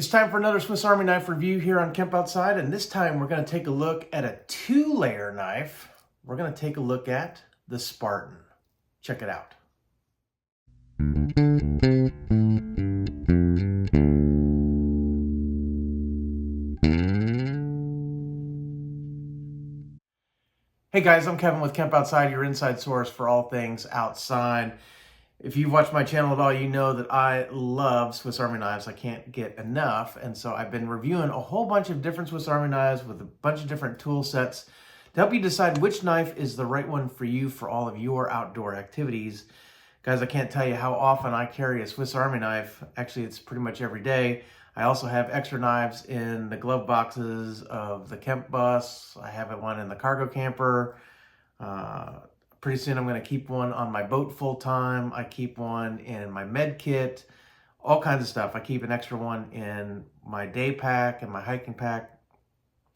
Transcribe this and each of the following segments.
It's time for another Swiss Army knife review here on Kemp Outside, and this time we're going to take a look at a two-layer knife. We're going to take a look at the Spartan. Check it out. Hey guys, I'm Kevin with Kemp Outside, your inside source for all things outside. If you've watched my channel at all, you know that I love Swiss Army knives. I can't get enough. And so I've been reviewing a whole bunch of different Swiss Army knives with a bunch of different tool sets to help you decide which knife is the right one for you for all of your outdoor activities. Guys, I can't tell you how often I carry a Swiss Army knife. Actually, it's pretty much every day. I also have extra knives in the glove boxes of the Kemp bus. I have one in the cargo camper. Pretty soon I'm going to keep one on my boat full time. I keep one in my med kit, all kinds of stuff. I keep an extra one in my day pack and my hiking pack.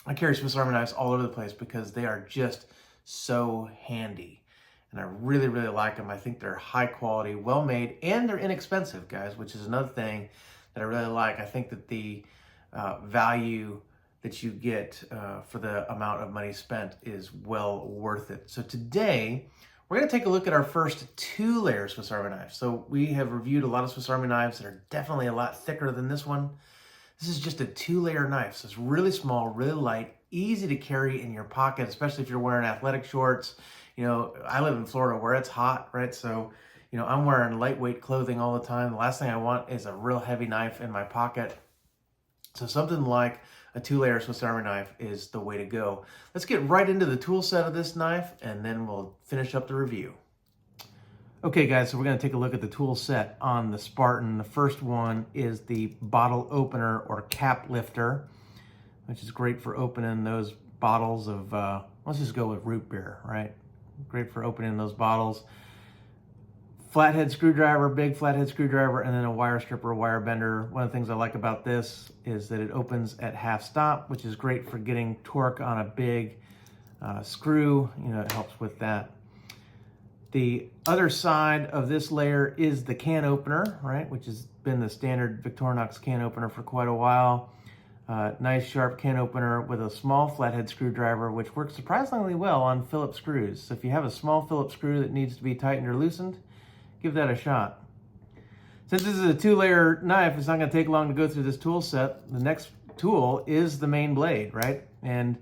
I carry Swiss Army knives all over the place because they are just so handy. And I really, really like them. I think they're high quality, well made, and they're inexpensive, guys, which is another thing that I really like. I think that the value that you get for the amount of money spent is well worth it. So today, we're going to take a look at our first two-layer Swiss Army knife. So we have reviewed a lot of Swiss Army knives that are definitely a lot thicker than this one. This is just a two-layer knife, so it's really small, really light, easy to carry in your pocket, especially if you're wearing athletic shorts. You know, I live in Florida where it's hot, right? So, you know, I'm wearing lightweight clothing all the time. The last thing I want is a real heavy knife in my pocket. So something like a two-layer Swiss Army knife is the way to go. Let's get right into the tool set of this knife, and then we'll finish up the review. Okay, guys, so we're going to take a look at the tool set on the Spartan. The first one is the bottle opener or cap lifter, which is great for opening those bottles of, let's just go with root beer, right? Great for opening those bottles. Flathead screwdriver, big flathead screwdriver, and then a wire stripper, wire bender. One of the things I like about this is that it opens at half stop, which is great for getting torque on a big screw. You know, it helps with that. The other side of this layer is the can opener, right, which has been the standard Victorinox can opener for quite a while. Nice sharp can opener with a small flathead screwdriver, which works surprisingly well on Phillips screws. So if you have a small Phillips screw that needs to be tightened or loosened, give that a shot. Since this is a two-layer knife, it's not going to take long to go through this tool set. The next tool is the main blade, right? And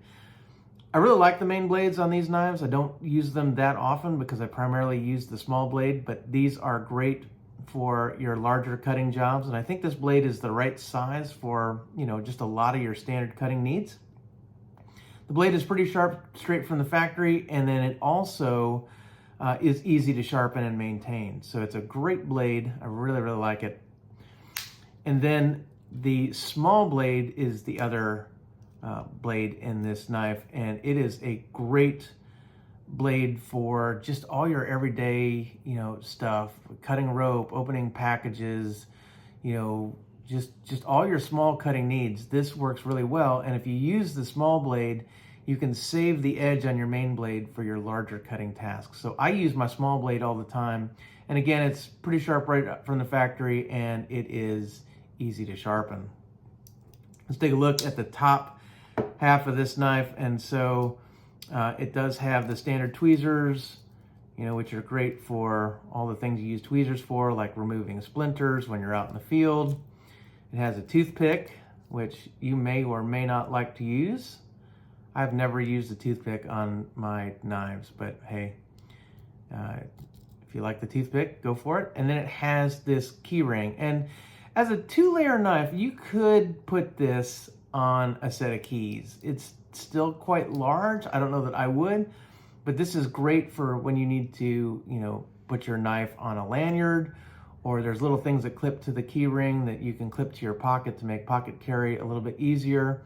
I really like the main blades on these knives. I don't use them that often because I primarily use the small blade, but these are great for your larger cutting jobs. And I think this blade is the right size for, you know, just a lot of your standard cutting needs. The blade is pretty sharp straight from the factory, and then it also is easy to sharpen and maintain. So it's a great blade. I really, really like it. And then the small blade is the other blade in this knife, and it is a great blade for just all your everyday, you know, stuff, cutting rope, opening packages, you know, just all your small cutting needs. This works really well. And if you use the small blade, you can save the edge on your main blade for your larger cutting tasks. So I use my small blade all the time. And again, it's pretty sharp right from the factory, and it is easy to sharpen. Let's take a look at the top half of this knife. And so it does have the standard tweezers, you know, which are great for all the things you use tweezers for, like removing splinters when you're out in the field. It has a toothpick, which you may or may not like to use. I've never used a toothpick on my knives, but hey, if you like the toothpick, go for it. And then it has this key ring. And as a two-layer knife, you could put this on a set of keys. It's still quite large. I don't know that I would, but this is great for when you need to, you know, put your knife on a lanyard, or there's little things that clip to the key ring that you can clip to your pocket to make pocket carry a little bit easier.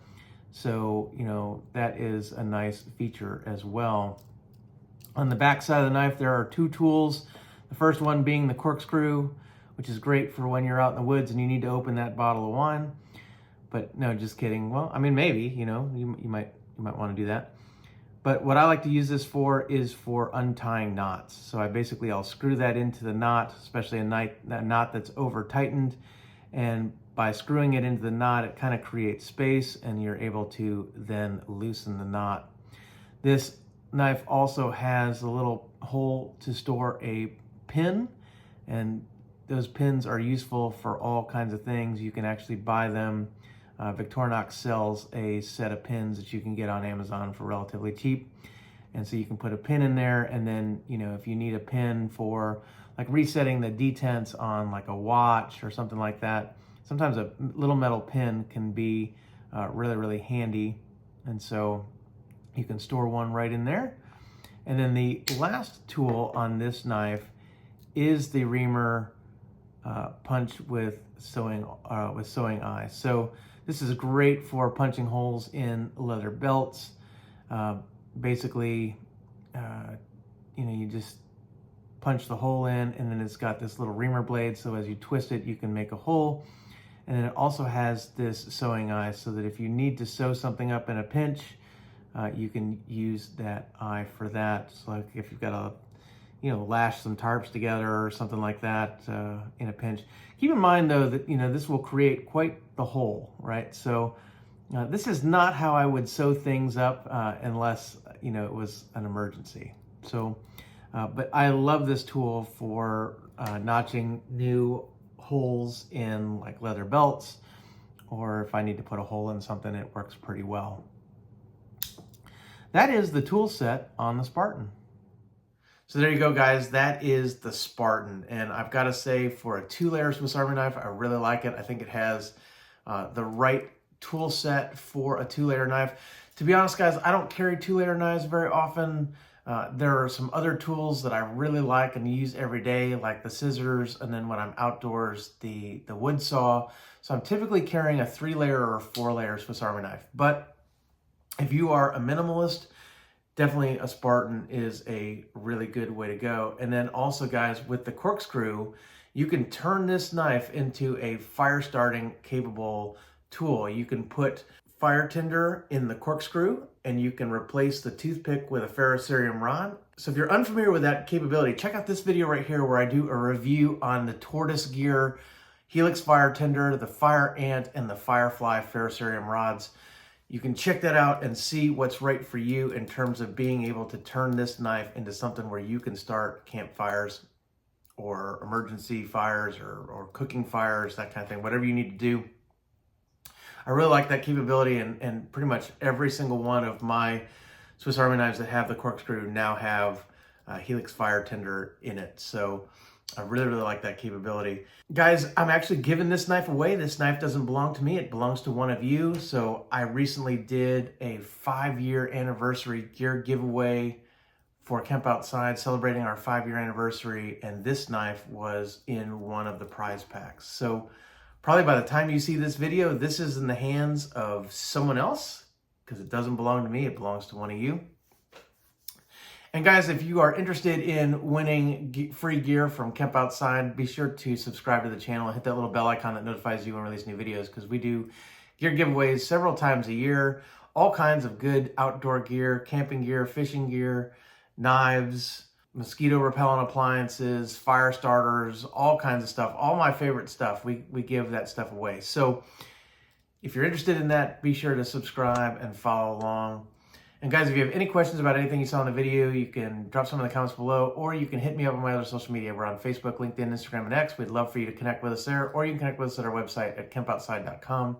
So, you know, that is a nice feature as well. On the back side of the knife, there are two tools. The first one being the corkscrew, which is great for when you're out in the woods and you need to open that bottle of wine. But no, just kidding. Well, I mean, maybe, you know, you might want to do that. But what I like to use this for is for untying knots. So I'll screw that into the knot, especially a knot that's over tightened. And by screwing it into the knot, it kind of creates space and you're able to then loosen the knot. This knife also has a little hole to store a pin, and those pins are useful for all kinds of things. You can actually buy them. Victorinox sells a set of pins that you can get on Amazon for relatively cheap. And so you can put a pin in there, and then, you know, if you need a pin for like resetting the detents on like a watch or something like that, sometimes a little metal pin can be really, really handy. And so you can store one right in there. And then the last tool on this knife is the reamer punch with sewing eyes. So this is great for punching holes in leather belts. Basically, you know, you just punch the hole in, and then it's got this little reamer blade, so as you twist it, you can make a hole. And then it also has this sewing eye, so that if you need to sew something up in a pinch, you can use that eye for that. So like if you've got to, you know, lash some tarps together or something like that in a pinch. Keep in mind though that, you know, this will create quite the hole, right? So this is not how I would sew things up unless, you know, it was an emergency. So, but I love this tool for notching new holes in like leather belts, or if I need to put a hole in something, it works pretty well. That is the tool set on the Spartan. So there you go, guys. That is the Spartan. And I've got to say, for a 2-layer Swiss Army knife, I really like it. I think it has the right tool set for a 2-layer knife. To be honest, guys, I don't carry 2-layer knives very often. There are some other tools that I really like and use every day, like the scissors, and then when I'm outdoors, the wood saw. So I'm typically carrying a 3-layer or 4-layer Swiss Army knife. But if you are a minimalist, definitely a Spartan is a really good way to go. And then also, guys, with the corkscrew, you can turn this knife into a fire starting capable tool. You can put fire tinder in the corkscrew, and you can replace the toothpick with a ferrocerium rod. So if you're unfamiliar with that capability, check out this video right here where I do a review on the Tortoise Gear Helix fire tinder, the Fire Ant, and the Firefly ferrocerium rods. You can check that out and see what's right for you in terms of being able to turn this knife into something where you can start campfires or emergency fires or cooking fires, that kind of thing, whatever you need to do. I really like that capability, and pretty much every single one of my Swiss Army knives that have the corkscrew now have Helix fire tinder in it. So I really, really like that capability. Guys, I'm actually giving this knife away. This knife doesn't belong to me. It belongs to one of you. So I recently did a 5-year anniversary gear giveaway for Camp Outside, celebrating our 5-year anniversary. And this knife was in one of the prize packs. So probably by the time you see this video, this is in the hands of someone else, because it doesn't belong to me. It belongs to one of you. And guys, if you are interested in winning free gear from Camp Outside, be sure to subscribe to the channel and hit that little bell icon that notifies you when we release new videos, because we do gear giveaways several times a year. All kinds of good outdoor gear, camping gear, fishing gear, knives, mosquito repellent appliances, fire starters, all kinds of stuff. All my favorite stuff. We give that stuff away. So if you're interested in that, be sure to subscribe and follow along. And guys, if you have any questions about anything you saw in the video, you can drop some in the comments below, or you can hit me up on my other social media. We're on Facebook, LinkedIn, Instagram, and X. We'd love for you to connect with us there, or you can connect with us at our website at campoutside.com.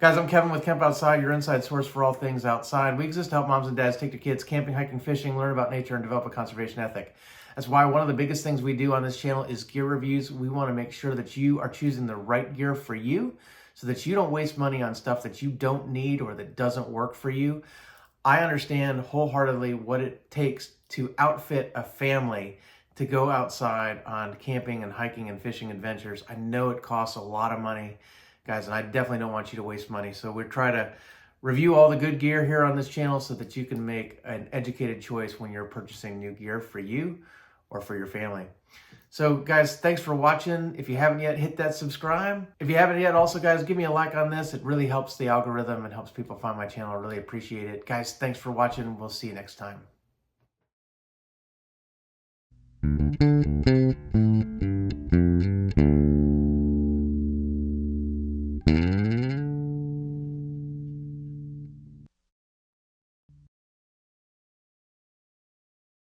Guys, I'm Kevin with Camp Outside, your inside source for all things outside. We exist to help moms and dads take their kids camping, hiking, fishing, learn about nature, and develop a conservation ethic. That's why one of the biggest things we do on this channel is gear reviews. We want to make sure that you are choosing the right gear for you, so that you don't waste money on stuff that you don't need or that doesn't work for you. I understand wholeheartedly what it takes to outfit a family to go outside on camping and hiking and fishing adventures. I know it costs a lot of money, guys, and I definitely don't want you to waste money. So we try to review all the good gear here on this channel so that you can make an educated choice when you're purchasing new gear for you or for your family. So guys, thanks for watching. If you haven't yet, hit that subscribe. If you haven't yet, also guys, give me a like on this. It really helps the algorithm and helps people find my channel. I really appreciate it. Guys, thanks for watching. We'll see you next time.